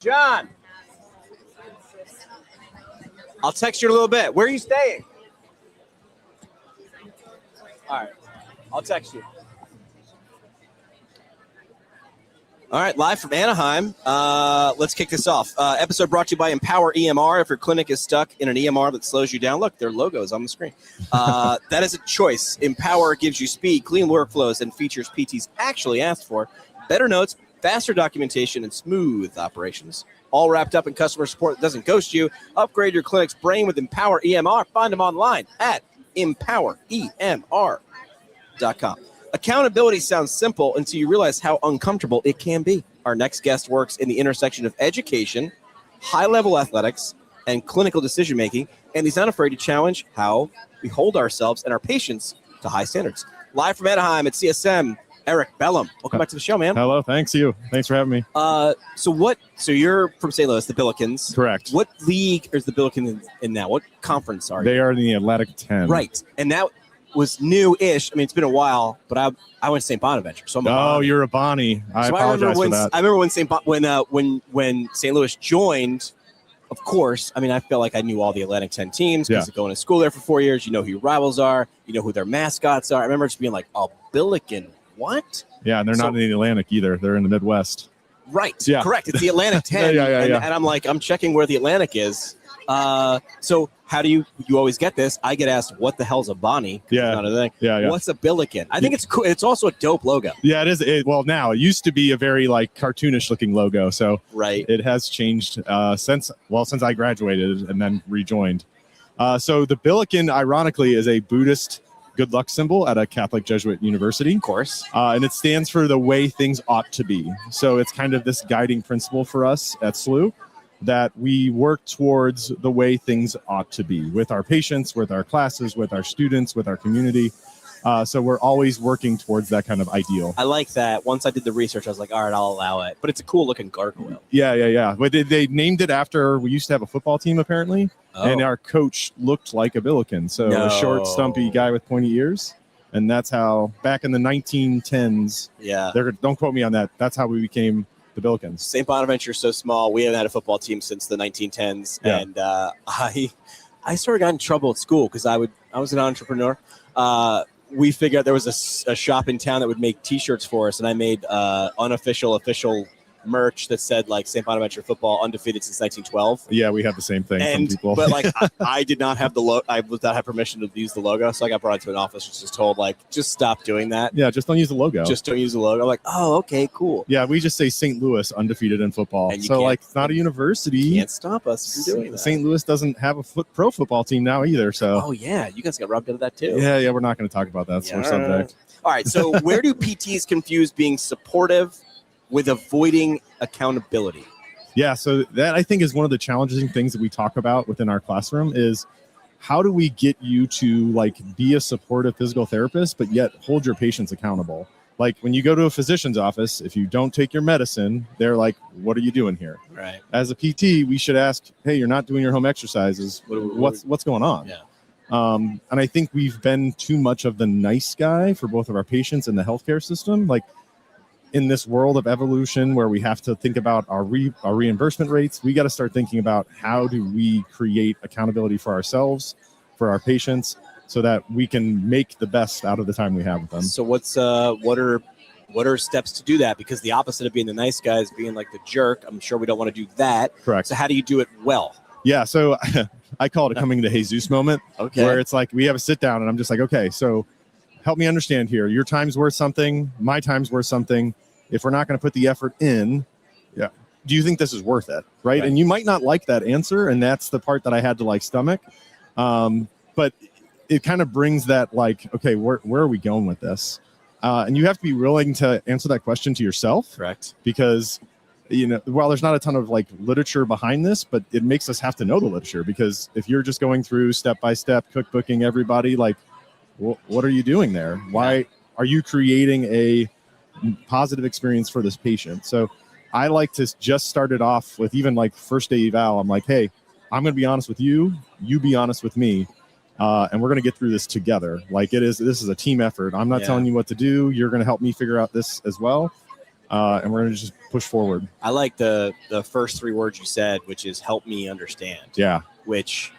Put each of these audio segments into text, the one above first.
John, I'll text you in a little bit. Where are you staying? All right, I'll text you. All right, live from Anaheim. Let's kick this off. Episode brought to you by Empower EMR. If your clinic is stuck in an EMR that slows you down, look, their logo is on the screen. That is a choice. Empower gives you speed, clean workflows, and features PTs actually asked for. Better notes, faster documentation, and smooth operations. All wrapped up in customer support that doesn't ghost you. Upgrade your clinic's brain with Empower EMR. Find them online at empoweremr.com. Accountability sounds simple until you realize how uncomfortable it can be. Our next guest works in the intersection of education, high-level athletics, and clinical decision-making, and he's not afraid to challenge how we hold ourselves and our patients to high standards. Live from Anaheim at CSM, Eric Bellm. Welcome back to the show, man. Hello, thanks you. Thanks for having me. So you're from St. Louis, the Billikens. Correct. What league is the Billikens in now? What conference are you? They are in the Atlantic 10. Right. And that was new-ish. I mean, it's been a while, but I went to St. Bonaventure. So I'm a Bonnie. You're a Bonnie. I apologize for that. I remember when St. Louis joined. Of course, I mean, I felt like I knew all the Atlantic 10 teams because of going to school there for 4 years. You know who your rivals are. You know who their mascots are. I remember just being like, a Billiken, what? Yeah, and they're not in the Atlantic either. They're in the Midwest. Right. Yeah. Correct. It's the Atlantic 10. And I'm like, I'm checking where the Atlantic is. So how do you always get this? I get asked, what the hell's a Bonnie? Yeah. Not a thing. Yeah. What's a Billiken? I think it's cool. It's also a dope logo. Yeah, it is. Now it used to be a very like cartoonish looking logo. So right. It has changed since I graduated and then rejoined. So the Billiken, ironically, is a Buddhist good luck symbol at a Catholic Jesuit university. Of course. And it stands for the way things ought to be. So it's kind of this guiding principle for us at SLU, that we work towards the way things ought to be with our patients, with our classes, with our students, with our community. So we're always working towards that kind of ideal. I like that. Once I did the research, I was like, all right, I'll allow it. But it's a cool looking gargoyle. Yeah. But they named it after, we used to have a football team apparently. Oh. And our coach looked like a Billiken. So a short, stumpy guy with pointy ears. And that's how, back in the 1910s, don't quote me on that, that's how we became the Billikens. St. Bonaventure is so small. We haven't had a football team since the 1910s. Yeah. And I sort of got in trouble at school because I was an entrepreneur. We figured out there was a shop in town that would make T-shirts for us, and I made unofficial, official merch that said like St. Bonaventure football undefeated since 1912. Yeah, we have the same thing. And, from people. But like I did not have I did not have permission to use the logo, so I got brought into an office and just told like just stop doing that. Yeah, just don't use the logo. Just don't use the logo. I'm like, oh, okay, cool. Yeah, we just say St. Louis undefeated in football. So like it's not a university. You can't stop us from doing that. St. Louis doesn't have a pro football team now either. So oh yeah, you guys got rubbed into that too. Yeah, we're not going to talk about that sore subject. All right, so where do PTs confuse being supportive with avoiding accountability? Yeah, so that I think is one of the challenging things that we talk about within our classroom is how do we get you to like be a supportive physical therapist, but yet hold your patients accountable? Like when you go to a physician's office, if you don't take your medicine, they're like, what are you doing here? Right. As a PT, we should ask, hey, you're not doing your home exercises. What's going on? Yeah. And I think we've been too much of the nice guy for both of our patients and the healthcare system. Like, in this world of evolution where we have to think about our reimbursement rates, we got to start thinking about how do we create accountability for ourselves, for our patients, so that we can make the best out of the time we have with them. So what are steps to do that? Because the opposite of being the nice guy is being like the jerk. I'm sure we don't want to do that. Correct. So how do you do it well? Yeah, so I call it a coming to Jesus moment. Okay. Where it's like we have a sit down and I'm just like, okay, so help me understand here. Your time's worth something. My time's worth something. If we're not going to put the effort in, do you think this is worth it? Right. And you might not like that answer. And that's the part that I had to like stomach. But it kind of brings that like, okay, where are we going with this? And you have to be willing to answer that question to yourself. Correct. Because, while there's not a ton of like literature behind this, but it makes us have to know the literature, because if you're just going through step-by-step cookbooking everybody, like, what are you doing there? Why are you creating a positive experience for this patient? So I like to just start it off with even like first day eval. I'm like, hey, I'm going to be honest with you. You be honest with me. And we're going to get through this together. Like this is a team effort. I'm not telling you what to do. You're going to help me figure out this as well. and we're going to just push forward. I like the first 3 words you said, which is help me understand. Yeah. Which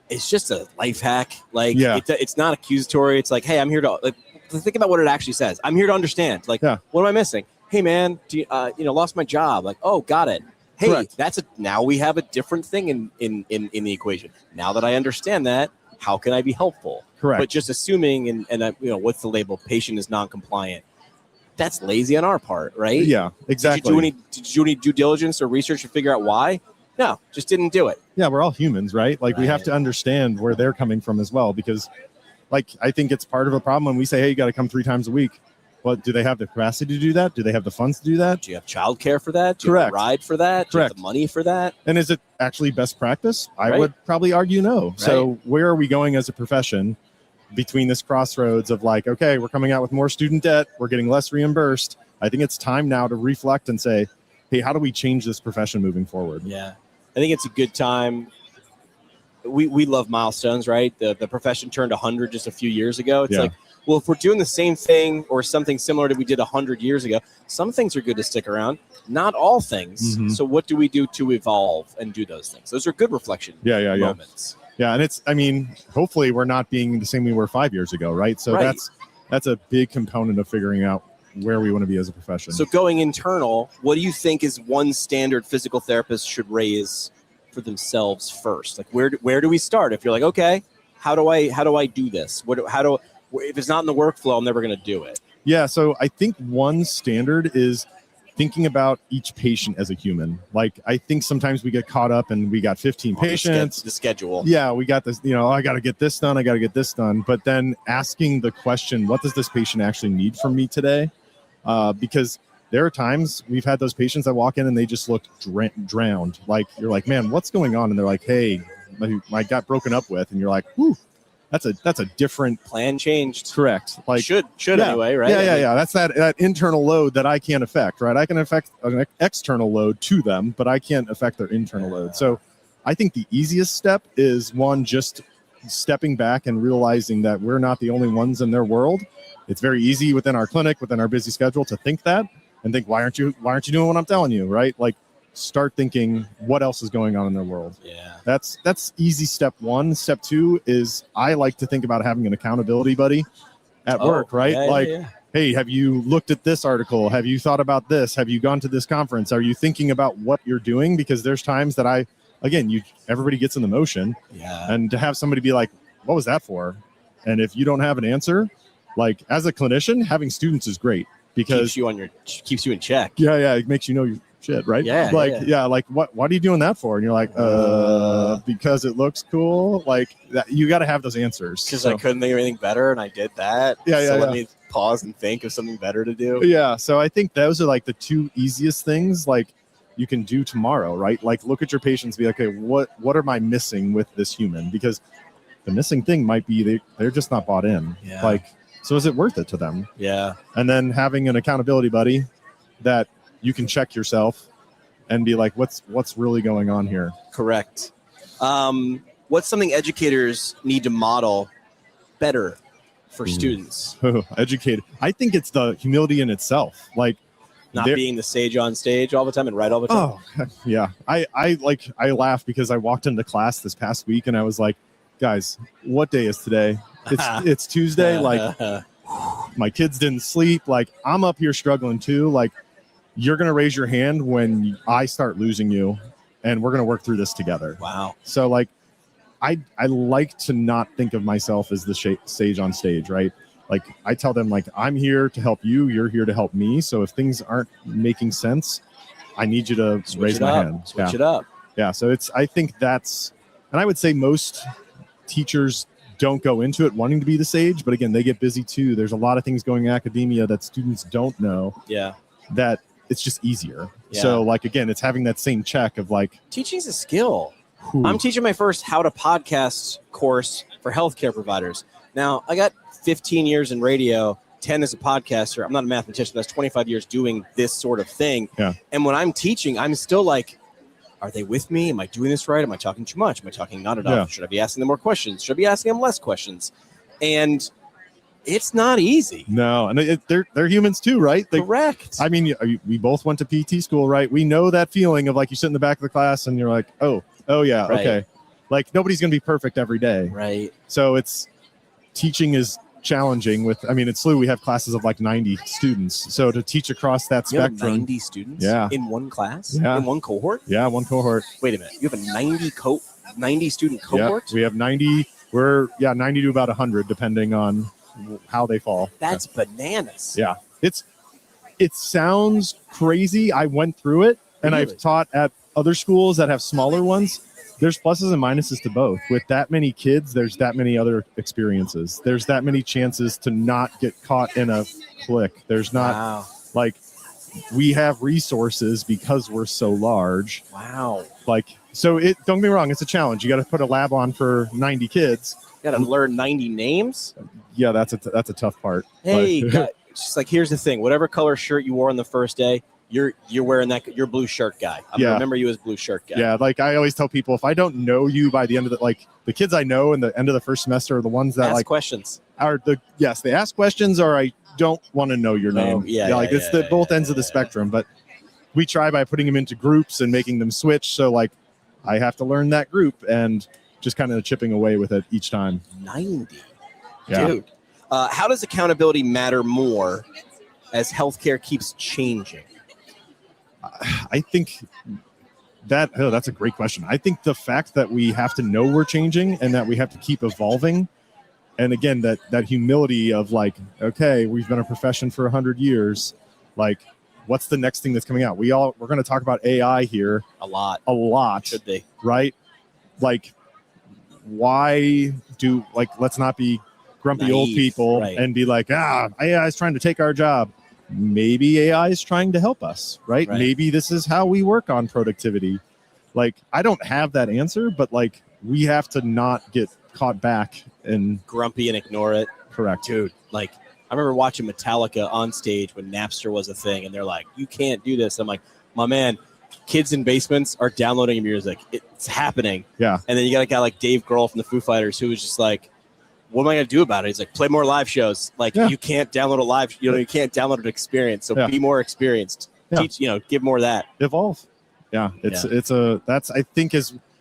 is just a life hack. Like, it's not accusatory. It's like, hey, I'm here to, like, think about what it actually says. I'm here to understand. Like, what am I missing? Hey, man, do you, lost my job. Like, oh, got it. Hey, Correct. now we have a different thing in the equation. Now that I understand that, how can I be helpful? Correct. But just assuming, and what's the label? Patient is non-compliant. That's lazy on our part, right? Yeah, exactly. Did you do any due diligence or research to figure out why? No, just didn't do it. Yeah, we're all humans, right? Like, we have to understand where they're coming from as well, because, like, I think it's part of a problem when we say, hey, you got to come 3 times a week. Well, do they have the capacity to do that? Do they have the funds to do that? Do you have childcare for that? Do you have a ride for that? Do you have the money for that? And is it actually best practice? I would probably argue no. Right. So where are we going as a profession between this crossroads of like, okay, we're coming out with more student debt, we're getting less reimbursed. I think it's time now to reflect and say, hey, how do we change this profession moving forward? Yeah, I think it's a good time. We love milestones, right? The profession turned 100 just a few years ago. It's like, well, if we're doing the same thing or something similar to we did 100 years ago, some things are good to stick around. Not all things. Mm-hmm. So what do we do to evolve and do those things? Those are good reflection moments. Yeah, and it's, I mean, hopefully we're not being the same we were 5 years ago, right? So that's a big component of figuring out where we want to be as a profession. So going internal, what do you think is one standard physical therapist should raise for themselves first? Like, where do we start? If you're like, okay, how do I do this? If it's not in the workflow, I'm never going to do it. Yeah, so I think one standard is thinking about each patient as a human. Like, I think sometimes we get caught up and we got 15 patients. The schedule. Yeah, we got this, I got to get this done. I got to get this done. But then asking the question, what does this patient actually need from me today? Because there are times we've had those patients that walk in and they just look drowned. Like, you're like, man, what's going on? And they're like, hey, I got broken up with. And you're like, whew. That's a different plan changed. Correct. Like should anyway, right? Yeah. That's that internal load that I can't affect, right? I can affect an external load to them, but I can't affect their internal load. So I think the easiest step is one, just stepping back and realizing that we're not the only ones in their world. It's very easy within our clinic, within our busy schedule to think that and think, why aren't you doing what I'm telling you, right? Like, start thinking what else is going on in their world. Yeah. That's easy. Step 1. Step 2 is I like to think about having an accountability buddy at work, right? Hey, have you looked at this article? Have you thought about this? Have you gone to this conference? Are you thinking about what you're doing? Because there's times that everybody gets in the motion. Yeah. And to have somebody be like, what was that for? And if you don't have an answer, like, as a clinician, having students is great because keeps you in check. Yeah. It makes you know your shit, right? Like, what are you doing that for? And you're like, because it looks cool. Like, that, you got to have those answers. Because I couldn't think of anything better, and I did that. Let me pause and think of something better to do. Yeah, so I think those are like the 2 easiest things like you can do tomorrow, right? Like, look at your patients, be like, okay, what am I missing with this human? Because the missing thing might be they're just not bought in. Yeah. Like, so is it worth it to them? Yeah. And then having an accountability buddy that you can check yourself and be like, what's really going on here? Correct. What's something educators need to model better for students? Educated. I think it's the humility in itself. Like, not being the sage on stage all the time and right all the time. Oh, yeah. I laugh because I walked into class this past week and I was like, guys, what day is today? It's Tuesday. Like, my kids didn't sleep. Like, I'm up here struggling too. Like, you're going to raise your hand when I start losing you, and we're going to work through this together. Wow. So, like, I like to not think of myself as the sage on stage, right? Like, I tell them, like, I'm here to help you. You're here to help me. So if things aren't making sense, I need you to raise my hand. Switch it up. Yeah. So I think that's, and I would say most teachers don't go into it wanting to be the sage, but again, they get busy too. There's a lot of things going in academia that students don't know. Yeah. That it's just easier. Yeah. So, like, again, it's having that same check of like, teaching's a skill. I'm teaching my first how to podcast course for healthcare providers. Now, I got 15 years in radio, 10 as a podcaster. I'm not a mathematician. That's 25 years doing this sort of thing. Yeah. And when I'm teaching, I'm still like, are they with me? Am I doing this right? Am I talking too much? Am I talking not enough? Yeah. Should I be asking them more questions? Should I be asking them less questions? And It's not easy. No, and they're humans too, right? Correct. I mean, we both went to PT school, right? We know that feeling of like you sit in the back of the class and you're like, oh yeah, Right. okay. Like nobody's going to be perfect every day. Right. So teaching is challenging with, I mean, at SLU we have classes of like 90 students. So to teach across that You have spectrum. 90 students Yeah. in one class? Yeah. In one cohort? Yeah, one cohort. Wait a minute. You have a 90 student cohort? Yeah, we have 90. We're 90 to about 100 depending on how they fall. That's bananas. Yeah. It sounds crazy. I went through it and Really? I've taught at other schools that have smaller ones. There's pluses and minuses to both. With that many kids, there's that many other experiences. There's that many chances to not get caught in a clique. There's not like we have resources because we're so large. Wow. Like, so don't get me wrong, it's a challenge. You got to put a lab on for 90 kids. You got to learn 90 names? Yeah, that's a tough part. Hey, But- it's just like, here's the thing. Whatever color shirt you wore on the first day, you're wearing that. You're blue shirt guy. I'm gonna remember you as blue shirt guy. Yeah, like I always tell people, if I don't know you by the end of the kids I know in the end of the first semester are the ones that Ask questions. They ask questions or I don't want to know your name. It's both ends of the spectrum. But we try by putting them into groups and making them switch. So like I have to learn that group and just kind of chipping away with it each time. 90. Yeah. Dude. How does accountability matter more as healthcare keeps changing? I think that's a great question. I think the fact that we have to know we're changing and that we have to keep evolving. And again, that humility of like, okay, we've been a profession for 100 years. Like, what's the next thing that's coming out? We're going to talk about AI here. A lot. Should they? Right? Like, let's not be grumpy old people and be like, AI is trying to take our job. Maybe AI is trying to help us, right? Maybe this is how we work on productivity. Like, I don't have that answer, but like, we have to not get caught back and grumpy and ignore it. Correct. Dude, like, I remember watching Metallica on stage when Napster was a thing, and they're like, you can't do this. I'm like, my man, kids in basements are downloading music. It's happening. Yeah. And then you got a guy like Dave Grohl from the Foo Fighters who was just like, what am I going to do about it? He's like, play more live shows. Like, you can't download you can't download an experience. So be more experienced. Teach, give more of that. Evolve. Yeah. I think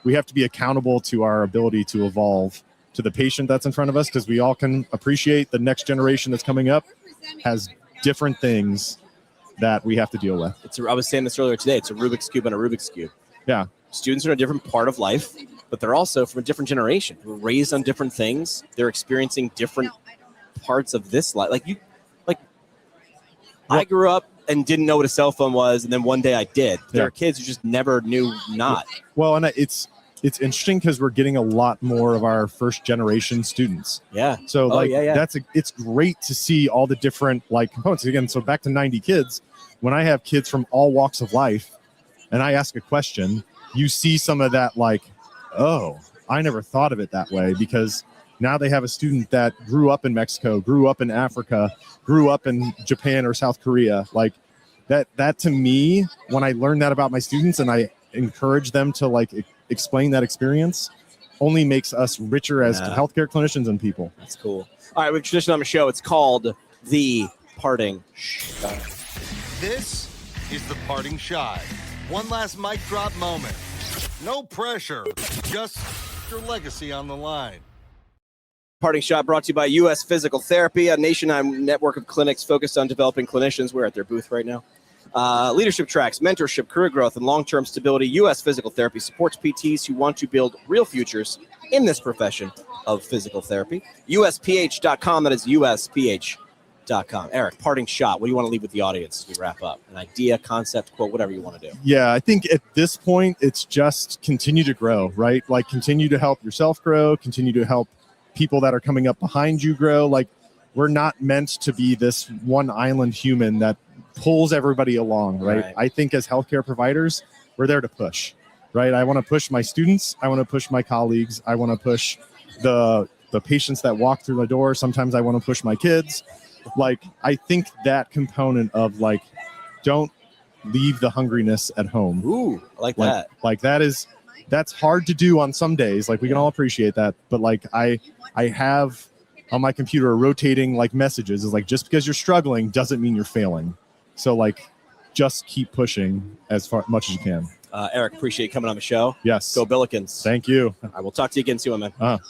we have to be accountable to our ability to evolve to the patient that's in front of us, because we all can appreciate the next generation that's coming up has different things that we have to deal with. I was saying this earlier today. It's a Rubik's Cube and a Rubik's Cube. Yeah. Students are in a different part of life, but they're also from a different generation. They're raised on different things. They're experiencing different parts of this life. I grew up and didn't know what a cell phone was, and then one day I did. There are kids who just never knew not. Well, and it's interesting because we're getting a lot more of our first generation students. Yeah. So it's great to see all the different like components. Again, so back to 90 kids, when I have kids from all walks of life and I ask a question, you see some of that like, oh, I never thought of it that way, because now they have a student that grew up in Mexico, grew up in Africa, grew up in Japan or South Korea. Like that to me, when I learn that about my students and I encourage them to like explain that experience, only makes us richer as healthcare clinicians and people. That's cool. All right, we have a tradition on the show. It's called the Parting Shot. This is the Parting Shot. One last mic drop moment. No pressure, just your legacy on the line. Parting Shot brought to you by U.S. Physical Therapy, a nationwide network of clinics focused on developing clinicians. We're at their booth right now. Leadership tracks, mentorship, career growth, and long-term stability. U.S. Physical Therapy supports PTs who want to build real futures in this profession of physical therapy. USPH.com, that is USPH.com. Eric, parting shot. What do you want to leave with the audience as we wrap up? An idea, concept, quote, whatever you want to do. Yeah, I think at this point, it's just continue to grow, right? Like continue to help yourself grow, continue to help people that are coming up behind you grow. Like we're not meant to be this one island human that pulls everybody along, right? I think as healthcare providers, we're there to push, right? I want to push my students. I want to push my colleagues. I want to push the patients that walk through the door. Sometimes I want to push my kids. Like, I think that component of like, don't leave the hungriness at home. Ooh, I like that. Like that's hard to do on some days. Like we can all appreciate that. But like I have on my computer are rotating like messages. Is like, just because you're struggling doesn't mean you're failing. So like, just keep pushing as much as you can. Eric, appreciate you coming on the show. Yes. Go Billikens. Thank you. I will talk to you again soon, man.